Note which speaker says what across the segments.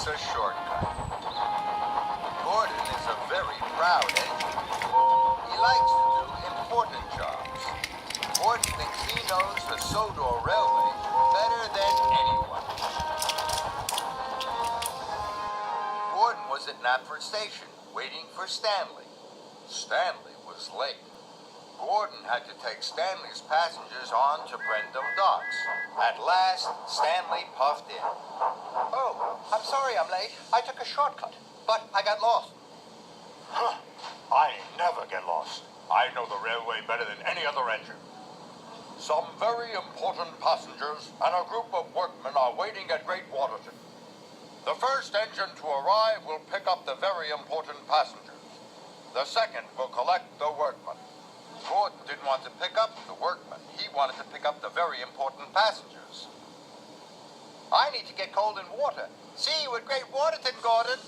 Speaker 1: a shortcut. Gordon is a very proud engineer. He likes to do important jobs. Gordon thinks he knows the Sodor Railway better than anyone. Gordon was at Knapford Station, waiting for Stanley. Stanley was late. Gordon had to take Stanley's passengers on to Brendam Docks. At last, Stanley puffed in.
Speaker 2: Oh, I'm sorry I'm late. I took a shortcut, but I got lost.
Speaker 3: Huh. I never get lost. I know the railway better than any other engine. Some very important passengers and a group of workmen are waiting at Great Waterton. The first engine to arrive will pick up the very important passengers. The second will collect the workmen.
Speaker 1: Gordon didn't want to pick up the workmen. He wanted to pick up the very important passengers.
Speaker 2: I need to get cold in water. See you at Great Waterton, Gordon.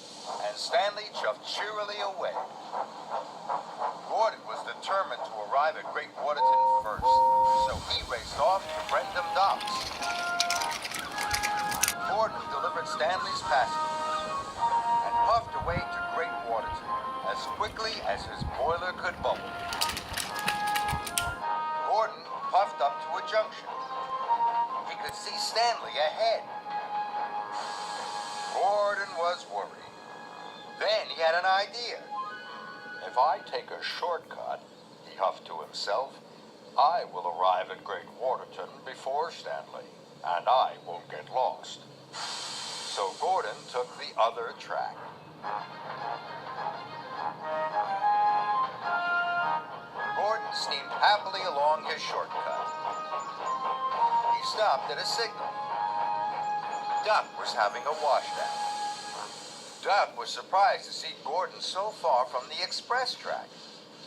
Speaker 1: And Stanley chuffed cheerily away. Gordon was determined to arrive at Great Waterton first, so he raced off to Brendam Docks. Gordon delivered Stanley's passengers and puffed away to Great Waterton as quickly as his boiler could bubble. Gordon puffed up to a junction. He could see Stanley ahead. Gordon was worried. Then he had an idea.
Speaker 3: If I take a shortcut, he huffed to himself, I will arrive at Great Waterton before Stanley, and I won't get lost.
Speaker 1: So Gordon took the other track. Gordon steamed happily along his shortcut. He stopped at a signal. Duck was having a washdown. Duck was surprised to see Gordon so far from the express track.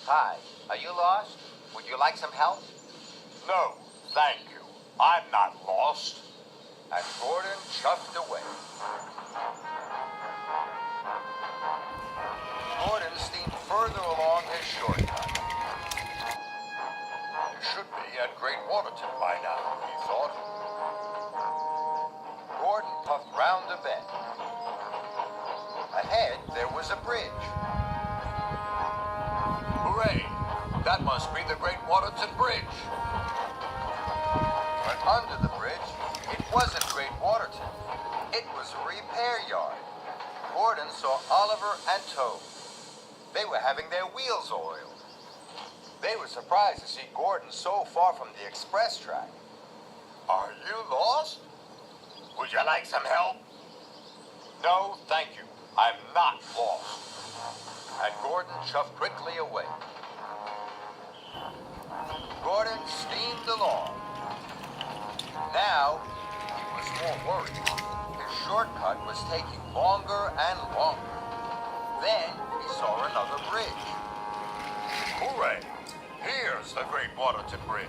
Speaker 2: Hi, are you lost? Would you like some help?
Speaker 3: No, thank you. I'm not lost.
Speaker 1: And Gordon chuffed away. Gordon steamed further along his shortcut.
Speaker 3: He should be at Great Waterton by now, he thought.
Speaker 1: Gordon puffed round a bend. Ahead, there was a bridge.
Speaker 3: Hooray! That must be the Great Waterton Bridge.
Speaker 1: But under the bridge, it wasn't Great Waterton. It was a repair yard. Gordon saw Oliver and Toad. They were having their wheels oiled. They were surprised to see Gordon so far from the express track.
Speaker 3: Are you lost? Would you like some help? No, thank you. I'm not lost.
Speaker 1: And Gordon chuffed quickly away. Gordon steamed along. Now, he was more worried. His shortcut was taking longer and longer. Then, he saw another bridge.
Speaker 3: Hooray! Here's the Great Waterton Bridge.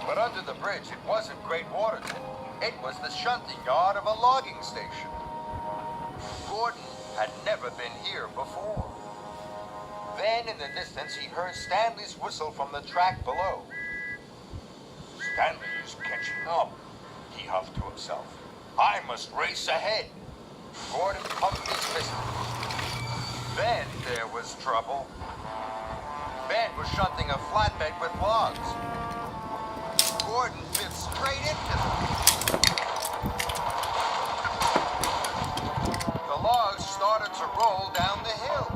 Speaker 1: But under the bridge, it wasn't Great Waterton. It was the shunting yard of a logging station. Gordon had never been here before. Then, in the distance, he heard Stanley's whistle from the track below.
Speaker 3: Stanley's catching up, he huffed to himself. I must race ahead.
Speaker 1: Gordon pumped his pistols. Then there was trouble. Ben was shunting a flatbed with logs. Gordon bit straight into them. The logs started to roll down the hill.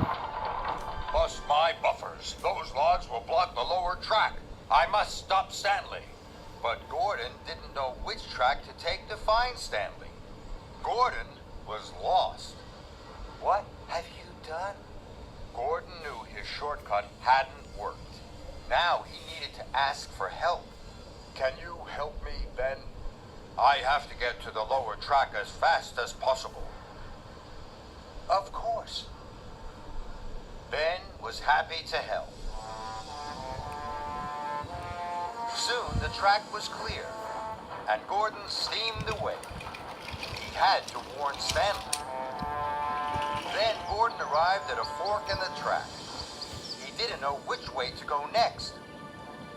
Speaker 3: Bust my buffers. Those logs will block the lower track. I must stop Stanley.
Speaker 1: But Gordon didn't know which track to take to find Stanley. Gordon was lost. What have you done? Gordon knew his shortcut hadn't worked. Now he needed to ask for help.
Speaker 3: Can you help me, Ben? I have to get to the lower track as fast as possible.
Speaker 1: Of course. Ben was happy to help. Soon the track was clear, and Gordon steamed away. He had to warn Stanley. Then Gordon arrived at a fork in the track. He didn't know which way to go next.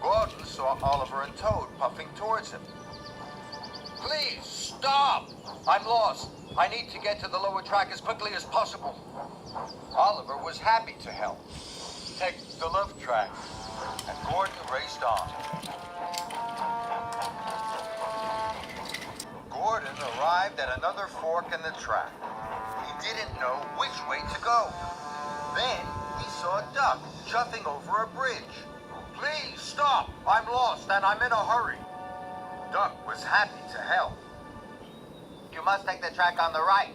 Speaker 1: Gordon saw Oliver and Toad puffing towards him. Please, stop! I'm lost. I need to get to the lower track as quickly as possible. Oliver was happy to help. Take the love track. And Gordon raced on. Gordon arrived at another fork in the track. He didn't know which way to go. Then he saw Duck chuffing over a bridge. Please stop! I'm lost and I'm in a hurry. Duck was happy to help.
Speaker 2: You must take the track on the right.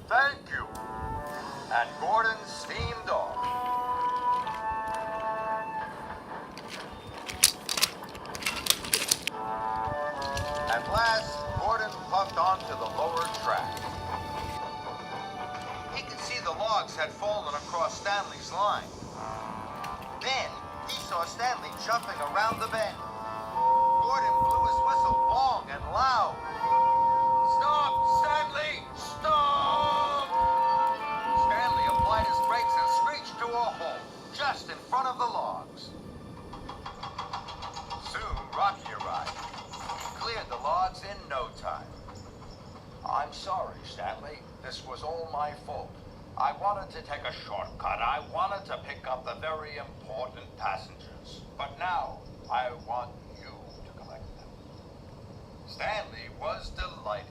Speaker 1: Thank you. And Gordon steamed off. At last, Gordon puffed onto the lower track. He could see the logs had fallen across Stanley's line. Then, he saw Stanley jumping around the bend. Gordon blew his whistle long and loud. Stop, Stanley! Stop! Stanley applied his brakes and screeched to a halt, just in front of the logs. Soon, Rocky arrived. He cleared the logs in no time. I'm sorry, Stanley. This was all my fault. I wanted to take a shortcut. I wanted to pick up the very important passengers. But now, I want you to collect them. Stanley was delighted.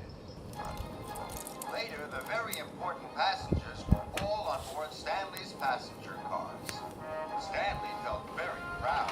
Speaker 1: Later, the very important passengers were all on board Stanley's passenger cars. Stanley felt very proud.